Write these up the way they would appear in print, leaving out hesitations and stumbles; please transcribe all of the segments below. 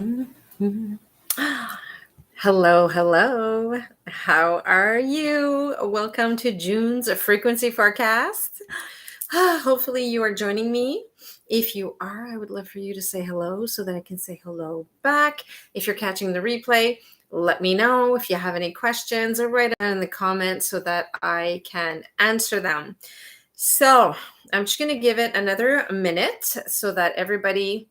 Mhm. Hello, hello. How are you? Welcome to June's frequency forecast. Hopefully, you are joining me. If you are, I would love for you to say hello so that I can say hello back. If you're catching the replay, let me know if you have any questions or write it down in the comments so that I can answer them. So, I'm just going to give it another minute so that everybody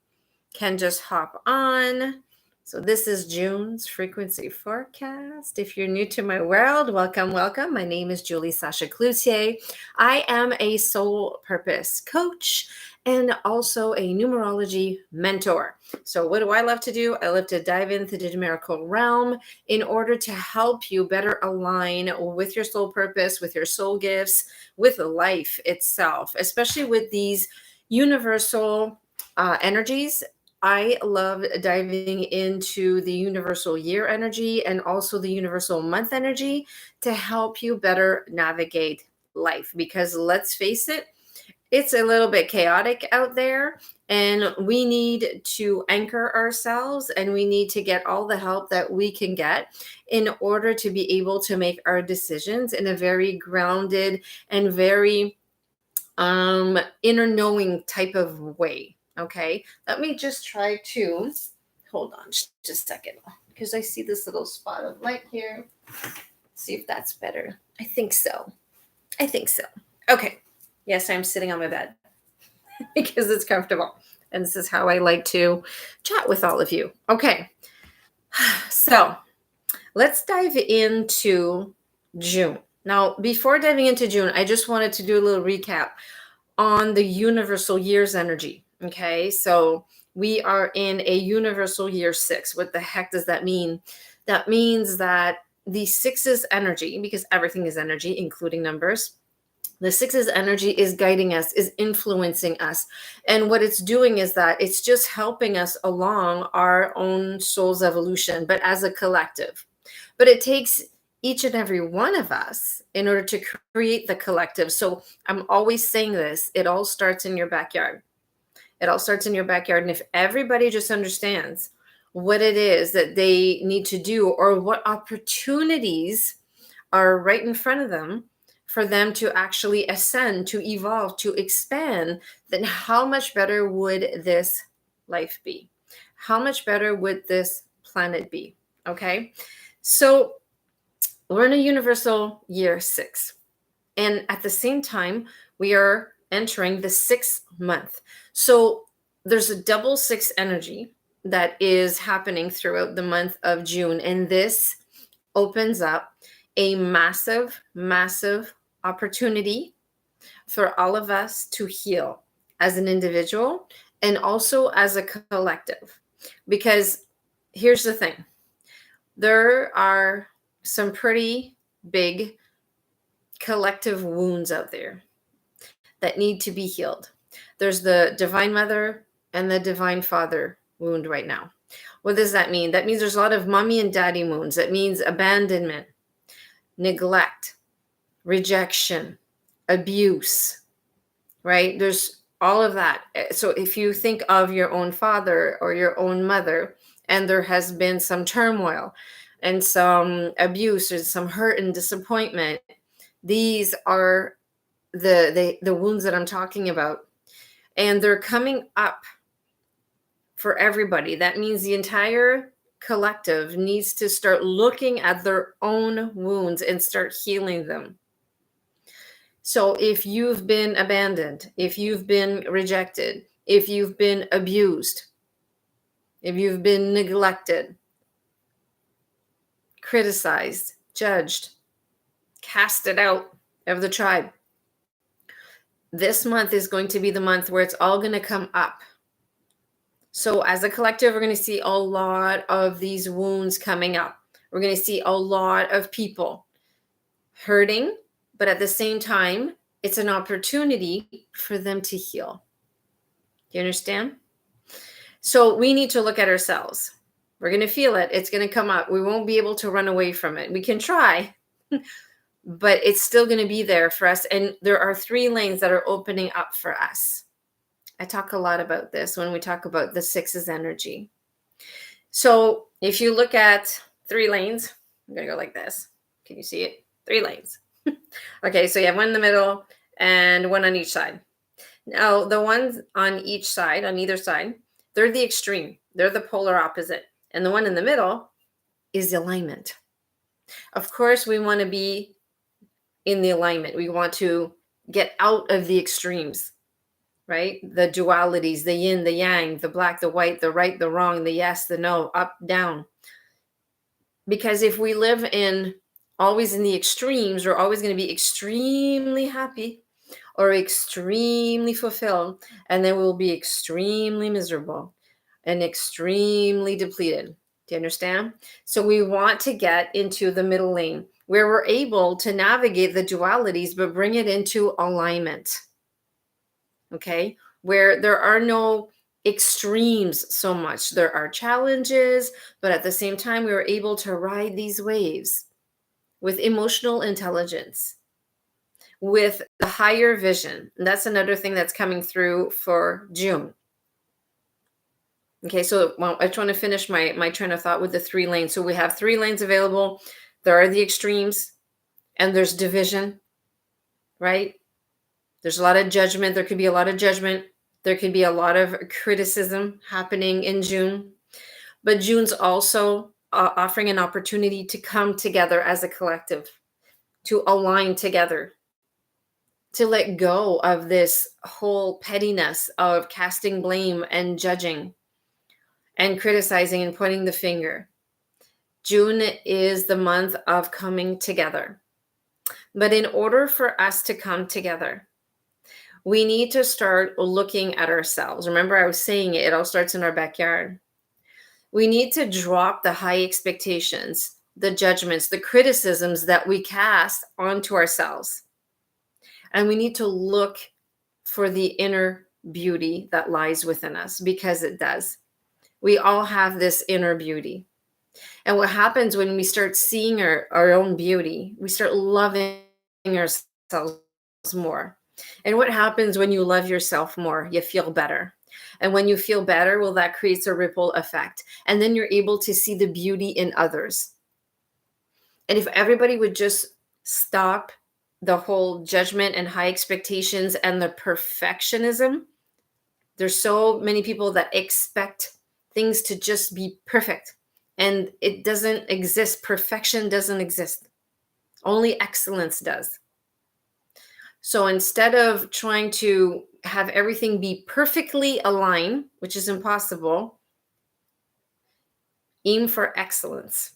can just hop on. So this is June's frequency forecast. If you're new to my world, welcome, welcome. My name is Julie Sasha Cloutier. I am a soul purpose coach and also a numerology mentor. So what do I love to do? I love to dive into the numerical realm in order to help you better align with your soul purpose, with your soul gifts, with life itself, especially with these universal energies. I love diving into the universal year energy and also the universal month energy to help you better navigate life. Because let's face it, it's a little bit chaotic out there, and we need to anchor ourselves and we need to get all the help that we can get in order to be able to make our decisions in a very grounded and very inner knowing type of way. Okay, let me just try to hold on just a second because I see this little spot of light here. See if that's better. I think so. Okay, yes, I'm sitting on my bed because it's comfortable, and this is how I like to chat with all of you. Okay, so let's dive into June. Now, before diving into June, I just wanted to do a little recap on the universal years energy. Okay, so we are in a universal year 6. What the heck does that mean? That means that the 6's energy, because everything is energy, including numbers, the 6's energy is guiding us, is influencing us. And what it's doing is that it's just helping us along our own soul's evolution, but as a collective. But it takes each and every one of us in order to create the collective. So I'm always saying this, it all starts in your backyard. It all starts in your backyard. And if everybody just understands what it is that they need to do or what opportunities are right in front of them for them to actually ascend, to evolve, to expand, then how much better would this life be? How much better would this planet be? Okay. So we're in a universal year 6. And at the same time, we are entering the 6th month. So there's a double 6 energy that is happening throughout the month of June. And this opens up a massive, massive opportunity for all of us to heal as an individual and also as a collective. Because here's the thing, there are some pretty big collective wounds out there that need to be healed. There's the Divine Mother and the Divine Father wound right now. What does that mean? That means there's a lot of mommy and daddy wounds. That means abandonment, neglect, rejection, abuse, right? There's all of that. So if you think of your own father or your own mother, and there has been some turmoil and some abuse or some hurt and disappointment, these are the wounds that I'm talking about. And they're coming up for everybody. That means the entire collective needs to start looking at their own wounds and start healing them. So if you've been abandoned, if you've been rejected, if you've been abused, if you've been neglected, criticized, judged, casted out of the tribe, this month is going to be the month where it's all going to come up. So as a collective, we're going to see a lot of these wounds coming up. We're going to see a lot of people hurting, but at the same time, it's an opportunity for them to heal. Do you understand? So we need to look at ourselves. We're going to feel it. It's going to come up. We won't be able to run away from it. We can try, but it's still going to be there for us. And there are 3 lanes that are opening up for us. I talk a lot about this when we talk about the 6's energy. So if you look at 3 lanes, I'm going to go like this. Can you see it? 3 lanes. Okay, so you have one in the middle and one on each side. Now, the ones on each side, on either side, they're the extreme. They're the polar opposite. And the one in the middle is the alignment. Of course, we want to be in the alignment. We want to get out of the extremes, right? The dualities, the yin, the yang, the black, the white, the right, the wrong, the yes, the no, up, down. Because if we live in always in the extremes, we're always going to be extremely happy or extremely fulfilled, and then we'll be extremely miserable and extremely depleted. Do you understand? So we want to get into the middle lane where we're able to navigate the dualities, but bring it into alignment. Okay? Where there are no extremes so much. There are challenges, but at the same time, we were able to ride these waves with emotional intelligence, with the higher vision. And that's another thing that's coming through for June. Okay, so I just want to finish my train of thought with the 3 lanes. So we have 3 lanes available. There are the extremes, and there's division, right? There's a lot of judgment. There could be a lot of judgment. There could be a lot of criticism happening in June. But June's also offering an opportunity to come together as a collective, to align together, to let go of this whole pettiness of casting blame and judging and criticizing and pointing the finger. June is the month of coming together. But in order for us to come together, we need to start looking at ourselves. Remember, I was saying it all starts in our backyard. We need to drop the high expectations, the judgments, the criticisms that we cast onto ourselves. And we need to look for the inner beauty that lies within us, because it does. We all have this inner beauty. And what happens when we start seeing our own beauty, we start loving ourselves more. And what happens when you love yourself more? You feel better. And when you feel better, well, that creates a ripple effect. And then you're able to see the beauty in others. And if everybody would just stop the whole judgment and high expectations and the perfectionism, there's so many people that expect things to just be perfect. And it doesn't exist. Perfection doesn't exist. Only excellence does. So instead of trying to have everything be perfectly aligned, which is impossible, aim for excellence.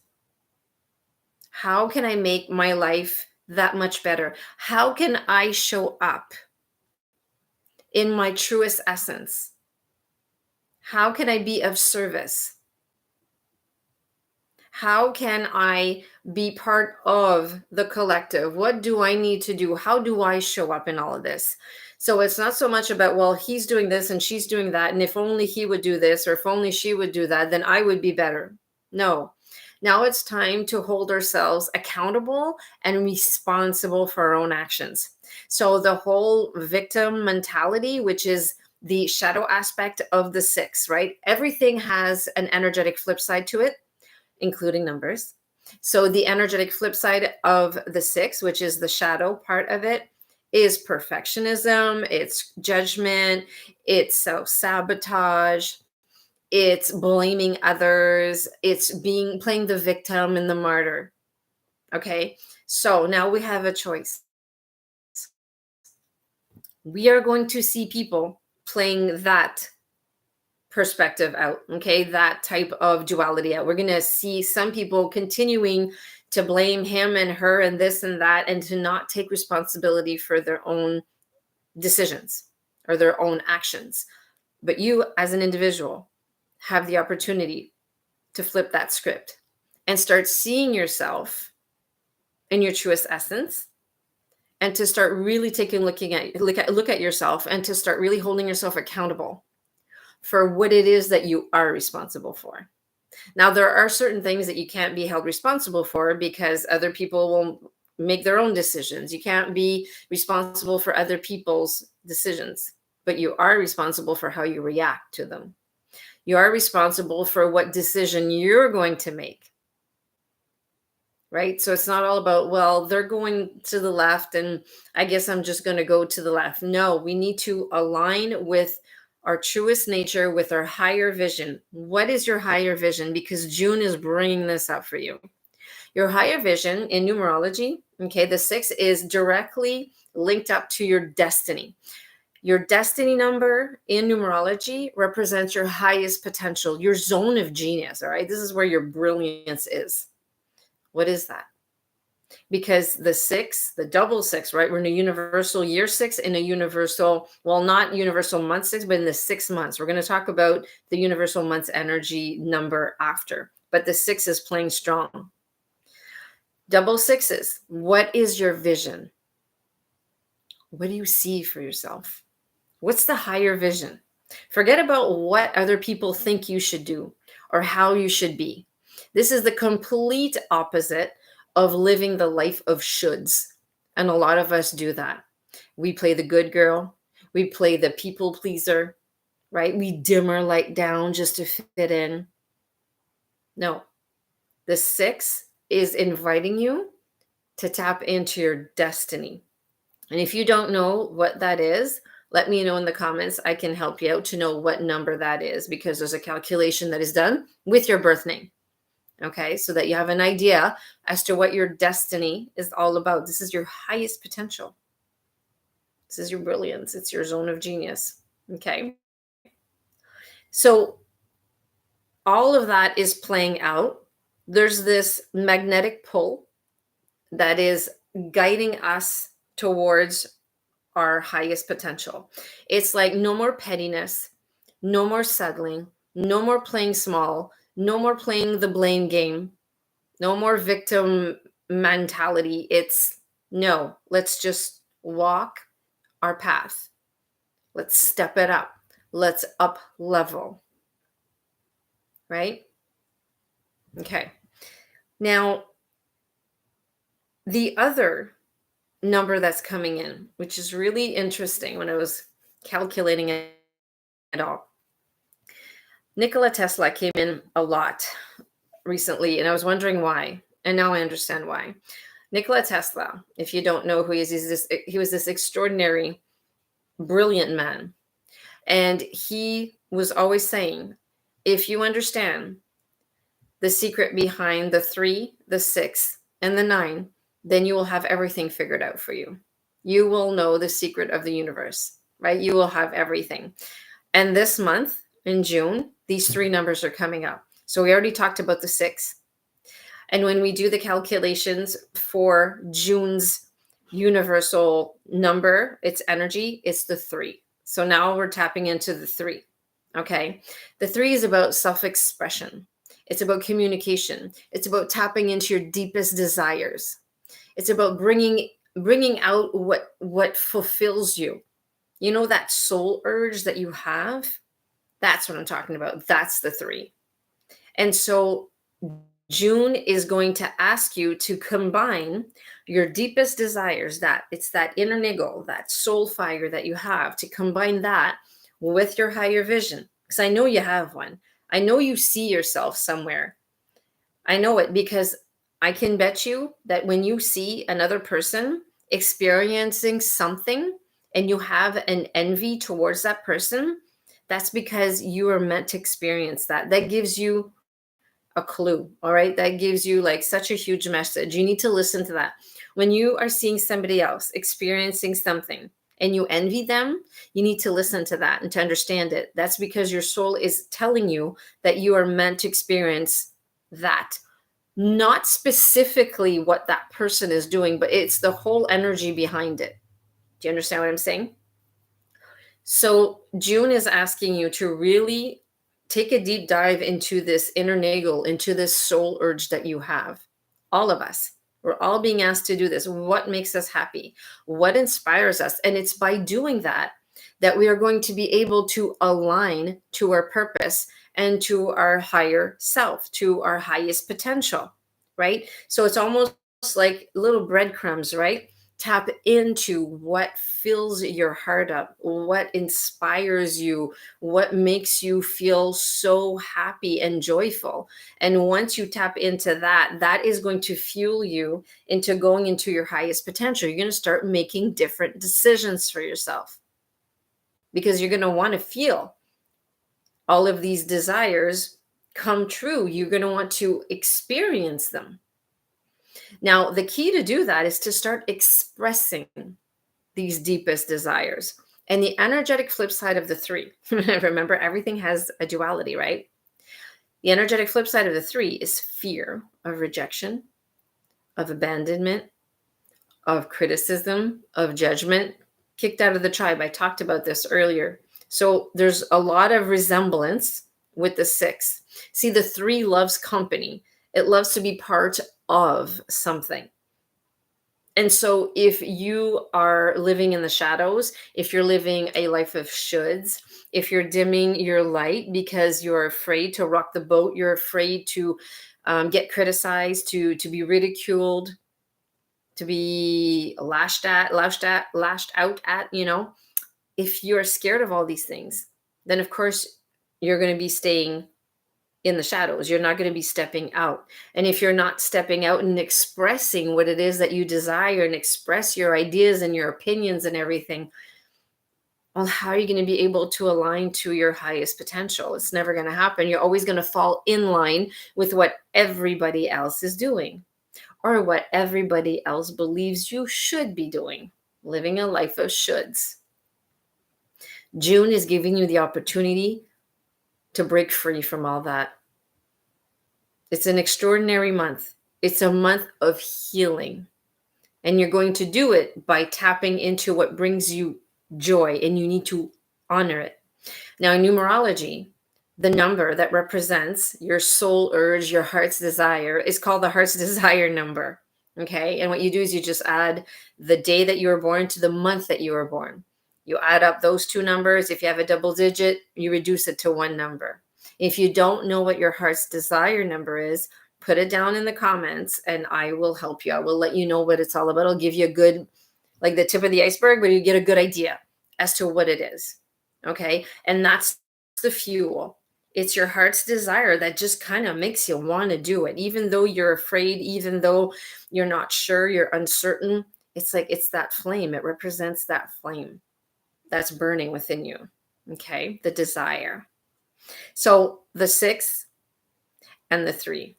How can I make my life that much better? How can I show up in my truest essence? How can I be of service? How can I be part of the collective? What do I need to do? How do I show up in all of this? So it's not so much about, well, he's doing this and she's doing that. And if only he would do this, or if only she would do that, then I would be better. No. Now it's time to hold ourselves accountable and responsible for our own actions. So the whole victim mentality, which is the shadow aspect of the 6, right? Everything has an energetic flip side to it, including numbers. So the energetic flip side of the 6, which is the shadow part of it, is perfectionism, it's judgment, it's self-sabotage, it's blaming others, it's playing the victim and the martyr. Okay, so now we have a choice. We are going to see people playing that perspective out, okay, that type of duality out. We're going to see some people continuing to blame him and her and this and that, and to not take responsibility for their own decisions or their own actions. But you, as an individual, have the opportunity to flip that script and start seeing yourself in your truest essence, and to start really look at yourself, and to start really holding yourself accountable for what it is that you are responsible for. Now, there are certain things that you can't be held responsible for, because other people will make their own decisions. You can't be responsible for other people's decisions, but you are responsible for how you react to them. You are responsible for what decision you're going to make, right? So it's not all about, well, they're going to the left and I guess I'm just going to go to the left. No, we need to align with our truest nature, with our higher vision. What is your higher vision? Because June is bringing this up for you. Your higher vision in numerology, okay, the 6 is directly linked up to your destiny. Your destiny number in numerology represents your highest potential, your zone of genius, all right? This is where your brilliance is. What is that? Because the 6, the double 6, right? We're in a universal year 6 and a universal, well, not universal month 6, but in the 6 months. We're going to talk about the universal month's energy number after, but the 6 is playing strong. Double 6s, what is your vision? What do you see for yourself? What's the higher vision? Forget about what other people think you should do or how you should be. This is the complete opposite of living the life of shoulds. And a lot of us do that. We play the good girl. We play the people pleaser, right? We dim our light down just to fit in. No, the 6 is inviting you to tap into your destiny. And if you don't know what that is, let me know in the comments. I can help you out to know what number that is, because there's a calculation that is done with your birth name. Okay, so that you have an idea as to what your destiny is all about. This is your highest potential. This is your brilliance. It's your zone of genius. Okay. So all of that is playing out. There's this magnetic pull that is guiding us towards our highest potential. It's like no more pettiness, no more settling, no more playing small, no more playing the blame game, no more victim mentality. It's no, let's just walk our path. Let's step it up. Let's up level. Right? Okay. Now, the other number that's coming in, which is really interesting when I was calculating it all. Nikola Tesla came in a lot recently, and I was wondering why. And now I understand why. Nikola Tesla, if you don't know who he is, he was this extraordinary, brilliant man. And he was always saying, if you understand the secret behind the 3, the 6, and the 9, then you will have everything figured out for you. You will know the secret of the universe, right? You will have everything. And this month in June, these 3 numbers are coming up. So we already talked about the 6. And when we do the calculations for June's universal number, its energy, it's the 3. So now we're tapping into the 3. Okay. The 3 is about self-expression. It's about communication. It's about tapping into your deepest desires. It's about bringing out what fulfills you. You know, that soul urge that you have? That's what I'm talking about. That's the 3. And so June is going to ask you to combine your deepest desires, that it's that inner niggle, that soul fire that you have, to combine that with your higher vision. Because I know you have one. I know you see yourself somewhere. I know it, because I can bet you that when you see another person experiencing something and you have an envy towards that person, that's because you are meant to experience that. That gives you a clue. All right. That gives you like such a huge message. You need to listen to that. When you are seeing somebody else experiencing something and you envy them, you need to listen to that and to understand it. That's because your soul is telling you that you are meant to experience that. Not specifically what that person is doing, but it's the whole energy behind it. Do you understand what I'm saying? So June is asking you to really take a deep dive into this inner niggle, into this soul urge that you have. All of us, we're all being asked to do this. What makes us happy? What inspires us? And it's by doing that that we are going to be able to align to our purpose and to our higher self, to our highest potential, right? So it's almost like little breadcrumbs, right? Tap into what fills your heart up, what inspires you, what makes you feel so happy and joyful. And once you tap into that, that is going to fuel you into going into your highest potential. You're going to start making different decisions for yourself because you're going to want to feel all of these desires come true. You're going to want to experience them. Now, the key to do that is to start expressing these deepest desires. And the energetic flip side of the three, remember, everything has a duality, right? The energetic flip side of the three is fear of rejection, of abandonment, of criticism, of judgment, kicked out of the tribe. I talked about this earlier. So there's a lot of resemblance with the six. See, the three loves company, it loves to be part of something. And so if you are living in the shadows, if you're living a life of shoulds, if you're dimming your light because you're afraid to rock the boat, you're afraid to get criticized, to be ridiculed, to be lashed out at, if you're scared of all these things, then of course you're going to be staying in the shadows. You're not going to be stepping out. And if you're not stepping out and expressing what it is that you desire and express your ideas and your opinions and everything, well, how are you going to be able to align to your highest potential? It's never going to happen. You're always going to fall in line with what everybody else is doing or what everybody else believes you should be doing, living a life of shoulds. June is giving you the opportunity to break free from all that. It's an extraordinary month. It's a month of healing. And you're going to do it by tapping into what brings you joy, and you need to honor it. Now, in numerology, the number that represents your soul urge, your heart's desire, is called the heart's desire number. Okay. And what you do is you just add the day that you were born to the month that you were born. You add up those two numbers. If you have a double digit, you reduce it to one number. If you don't know what your heart's desire number is, put it down in the comments and I will help you. I will let you know what it's all about. I'll give you a good, like the tip of the iceberg, but you get a good idea as to what it is. Okay. And that's the fuel. It's your heart's desire that just kind of makes you want to do it. Even though you're afraid, even though you're not sure, you're uncertain, it's like it's that flame. It represents that flame that's burning within you. Okay. The desire. So the 6 and the 3.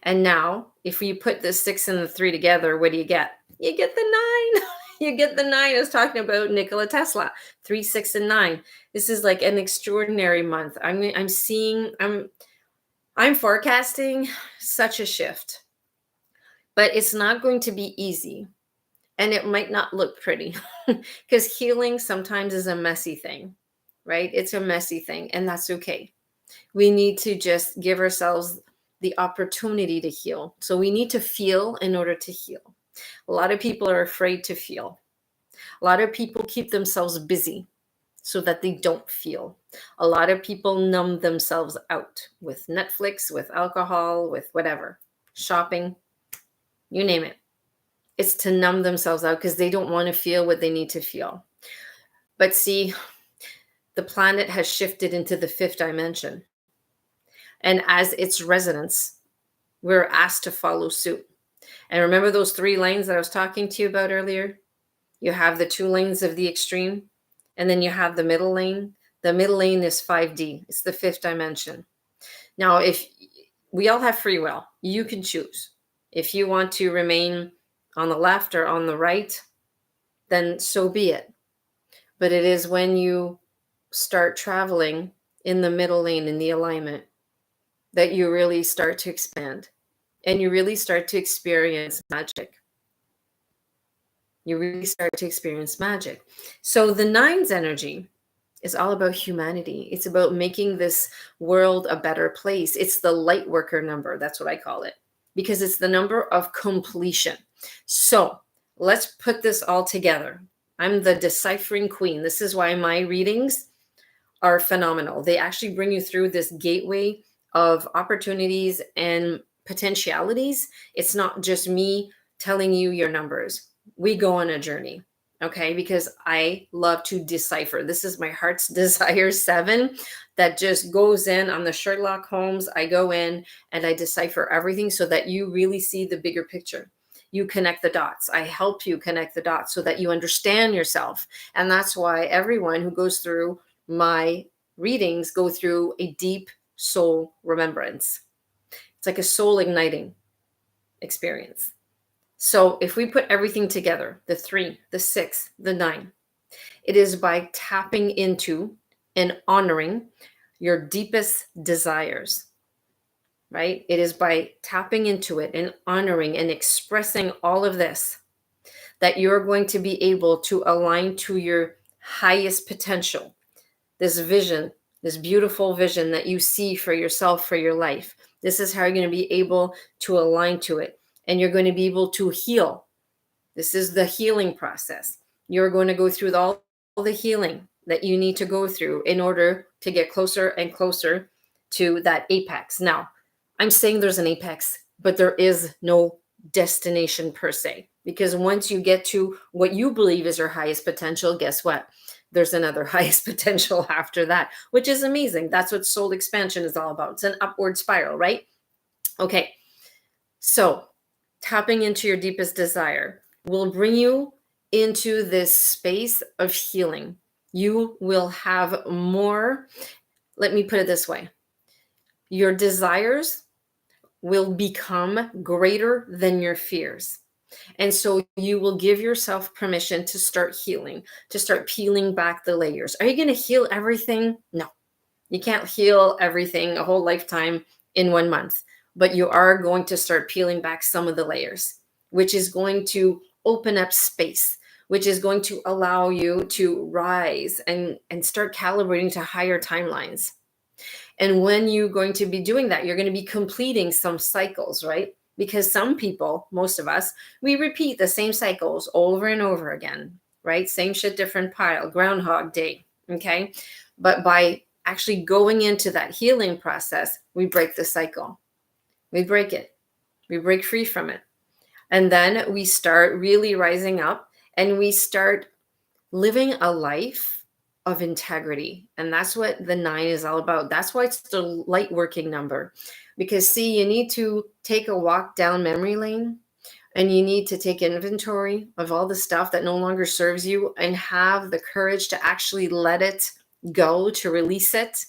And now, if you put the 6 and the 3 together, what do you get? You get the 9. You get the 9. I was talking about Nikola Tesla. 3, 6, and 9. This is like an extraordinary month. I'm forecasting such a shift. But it's not going to be easy. And it might not look pretty. Because healing sometimes is a messy thing, right? It's a messy thing, and that's okay. We need to just give ourselves the opportunity to heal. So we need to feel in order to heal. A lot of people are afraid to feel. A lot of people keep themselves busy so that they don't feel. A lot of people numb themselves out with Netflix, with alcohol, with whatever, shopping, you name it. It's to numb themselves out because they don't want to feel what they need to feel. But see, the planet has shifted into the 5th dimension. And as its residents, we're asked to follow suit. And remember those 3 lanes that I was talking to you about earlier? You have the 2 lanes of the extreme, and then you have the middle lane. The middle lane is 5D. It's the 5th dimension. Now, if we all have free will, you can choose. If you want to remain on the left or on the right, then so be it. But it is when you start traveling in the middle lane, in the alignment, that you really start to expand and you really start to experience magic. You really start to experience magic. So the 9's energy is all about humanity. It's about making this world a better place. It's the light worker number. That's what I call it, because it's the number of completion. So let's put this all together. I'm the deciphering queen. This is why my readings are phenomenal. They actually bring you through this gateway of opportunities and potentialities. It's not just me telling you your numbers. we go on a journey. Okay, because I love to decipher. This is my heart's desire 7 that just goes in on the Sherlock Holmes. I go in and I decipher everything so that you really see the bigger picture. You connect the dots. I help you connect the dots so that you understand yourself. And that's why everyone who goes through my readings go through a deep soul remembrance. It's like a soul igniting experience. So if we put everything together, the 3, the 6, the 9, it is by tapping into and honoring your deepest desires, right? It is by tapping into it and honoring and expressing all of this that you're going to be able to align to your highest potential, this vision, this beautiful vision that you see for yourself, for your life. This is how you're going to be able to align to it. And you're going to be able to heal. This is the healing process. You're going to go through all the healing that you need to go through in order to get closer and closer to that apex. Now, I'm saying there's an apex, but there is no destination per se. Because once you get to what you believe is your highest potential, guess what? There's another highest potential after that, which is amazing. That's what soul expansion is all about. It's an upward spiral, right? Okay. So, tapping into your deepest desire will bring you into this space of healing. You will have more, let me put it this way, your desires will become greater than your fears. And so you will give yourself permission to start healing, to start peeling back the layers. Are you going to heal everything? No, you can't heal everything a whole lifetime in 1 month, but you are going to start peeling back some of the layers, which is going to open up space, which is going to allow you to rise and start calibrating to higher timelines. And when you're going to be doing that, you're going to be completing some cycles, right? Because some people, most of us, we repeat the same cycles over and over again, right? Same shit, different pile, Groundhog Day, okay? But by actually going into that healing process, we break the cycle. We break it. We break free from it. And then we start really rising up and we start living a life of integrity. And that's what the 9 is all about. That's why it's the light working number. Because, see, you need to take a walk down memory lane and you need to take inventory of all the stuff that no longer serves you and have the courage to actually let it go, to release it,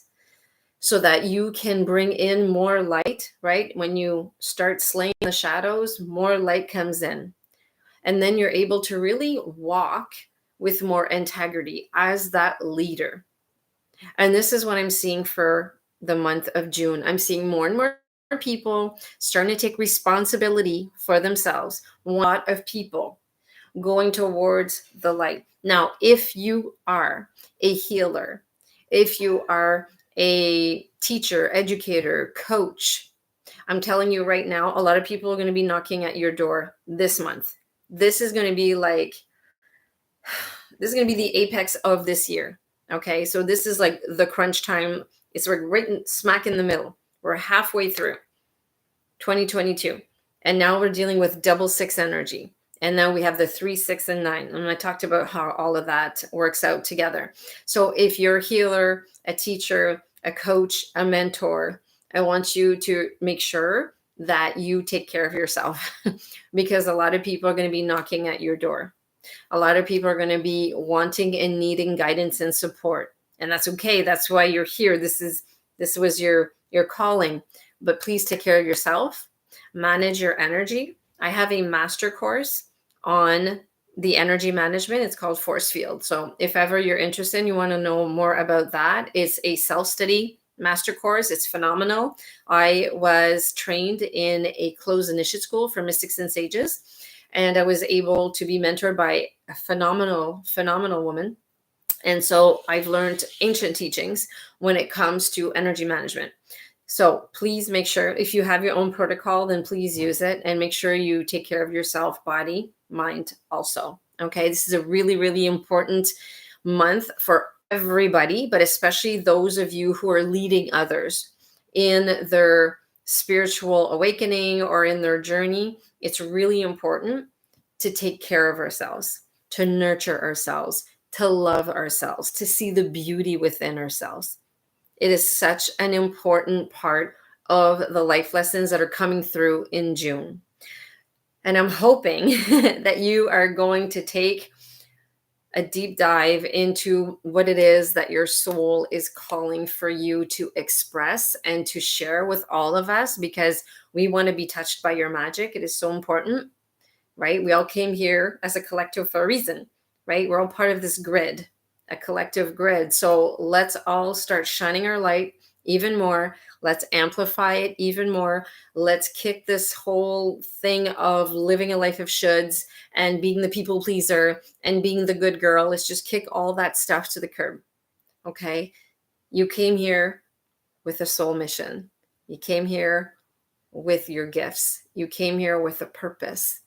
so that you can bring in more light, right? When you start slaying the shadows, more light comes in. And then you're able to really walk with more integrity as that leader. And this is what I'm seeing for the month of June. I'm seeing more and more people starting to take responsibility for themselves. A lot of people going towards the light. Now, if you are a healer, if you are a teacher, educator, coach, I'm telling you right now, a lot of people are going to be knocking at your door this month. This is going to be like, this is going to be the apex of this year. Okay. So this is like the crunch time. It's like right smack in the middle. We're halfway through 2022. And now we're dealing with double 6 energy. And now we have the 3, 6, and 9. And I talked about how all of that works out together. So if you're a healer, a teacher, a coach, a mentor, I want you to make sure that you take care of yourself because a lot of people are going to be knocking at your door. A lot of people are going to be wanting and needing guidance and support. And that's okay. That's why you're here. This was your calling. But please take care of yourself. Manage your energy. I have a master course on the energy management. It's called Force Field. So if ever you're interested and you want to know more about that, it's a self-study master course. It's phenomenal. I was trained in a closed initiate school for mystics and sages, and I was able to be mentored by a phenomenal woman. And so I've learned ancient teachings when it comes to energy management. So please make sure if you have your own protocol, then please use it and make sure you take care of yourself, body, mind also. Okay. This is a really, really important month for everybody, but especially those of you who are leading others in their spiritual awakening or in their journey. It's really important to take care of ourselves, to nurture ourselves, to love ourselves, to see the beauty within ourselves. It is such an important part of the life lessons that are coming through in June. And I'm hoping that you are going to take a deep dive into what it is that your soul is calling for you to express and to share with all of us, because we want to be touched by your magic. It is so important, right? We all came here as a collective for a reason, right? We're all part of this grid, a collective grid. So let's all start shining our light even more. Let's amplify it even more. Let's kick this whole thing of living a life of shoulds and being the people pleaser and being the good girl. Let's just kick all that stuff to the curb. Okay. You came here with a soul mission. You came here with your gifts. You came here with a purpose.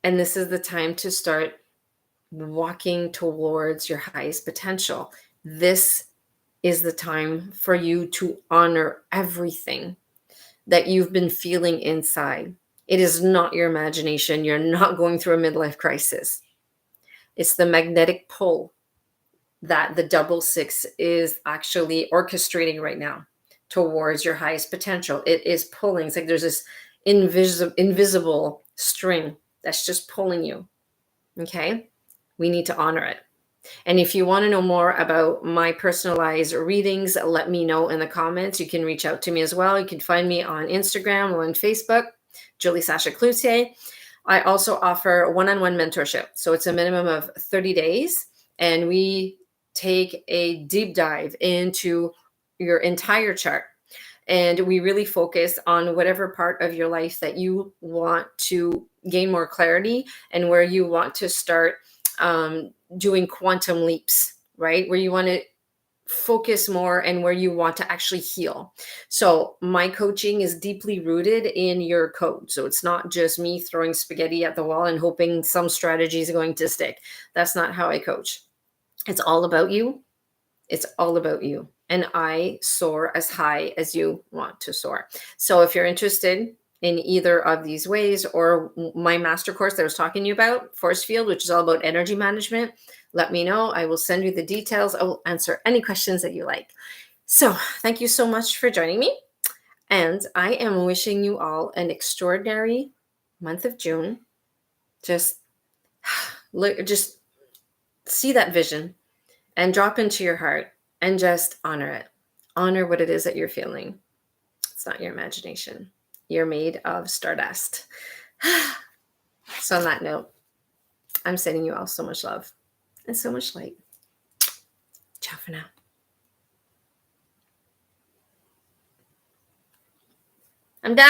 And this is the time to start walking towards your highest potential. This is the time for you to honor everything that you've been feeling inside. It is not your imagination. You're not going through a midlife crisis. It's the magnetic pull that the double six is actually orchestrating right now towards your highest potential. It is pulling. It's like there's this invisible string that's just pulling you. Okay. We need to honor it. And if you want to know more about my personalized readings, let me know in the comments. You can reach out to me as well. You can find me on Instagram or on Facebook, Julie Sasha Cloutier. I also offer one-on-one mentorship. So it's a minimum of 30 days. And we take a deep dive into your entire chart. And we really focus on whatever part of your life that you want to gain more clarity and where you want to start doing quantum leaps, right? Where you want to focus more and where you want to actually heal. So my coaching is deeply rooted in your code. So it's not just me throwing spaghetti at the wall and hoping some strategy is going to stick. That's not how I coach. It's all about you. It's all about you. And I soar as high as you want to soar. So if you're interested in either of these ways, or my master course that I was talking to you about, Force Field, which is all about energy management, let me know. I will send you the details. I will answer any questions that you like. So thank you so much for joining me. And I am wishing you all an extraordinary month of June. Just see that vision and drop into your heart and just honor it. Honor what it is that you're feeling. It's not your imagination. You're made of stardust. So on that note, I'm sending you all so much love and so much light. Ciao for now. I'm done.